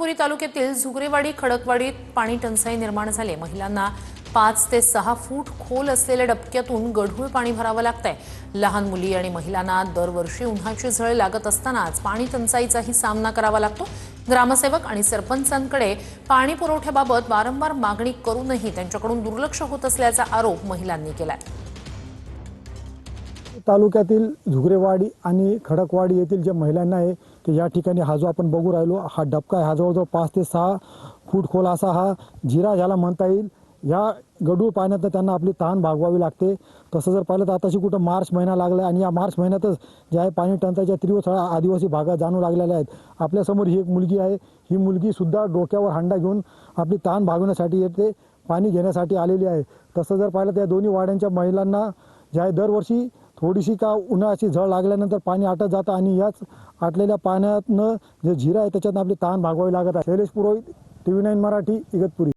इगतपुरी तालुक्यातील झुगरेवाडी खडकवाडीत पाणी टंचाई निर्माण झाली। महिलांना 5 ते 6 फूट खोल असलेल्या डबक्यातून गढूळ पाणी भरावं लागतंय। लहान मुली आणि महिलांना दरवर्षी उन्हाची झळ लागत असतानाच पाणी टंचाईचाही सामना करावा लागतो। ग्रामसेवक आणि सरपंचांकडे पाणी पुरवठ्याबाबत वारंवार मागणी करूनही त्यांच्याकडून दुर्लक्ष होत असल्याचा आरोप महिलांनी केलाय। तालुक्यातील झुगरेवाडी आणि खडकवाडी येथील जे महिलांना आहे की या ठिकाणी हा जो आपण बघू राहिलो हा डबका आहे, हा जवळजवळ 5 ते 6 फूट खोल असा हा जिरा ज्याला म्हणता येईल। या गढूळ पाण्यात त्यांना आपली तहान भागवावी लागते। तसं जर पाहिलं तर आताशी कुठं मार्च महिना लागला आणि या मार्च महिन्यातच जे आहे पाणी टंचाईच्या तीव्र आदिवासी भागात जाणू लागलेल्या आहेत। आपल्यासमोर ही एक मुलगी आहे, ही मुलगी सुद्धा डोक्यावर हांडा घेऊन आपली तहान भागवण्यासाठी येते, पाणी घेण्यासाठी आलेली आहे। तसं जर पाहिलं तर या दोन्ही वाड्यांच्या महिलांना जे आहे दरवर्षी थोडीशी का उन्हाची झळ लागल्यानंतर पाणी आटत जातं आणि याच आटलेल्या पाण्यातनं जे जिरा आहे त्याच्यातनं आपली तहान भागवावी लागत आहे। शैलेश पुरोहित, TV9 मराठी, इगतपुरी।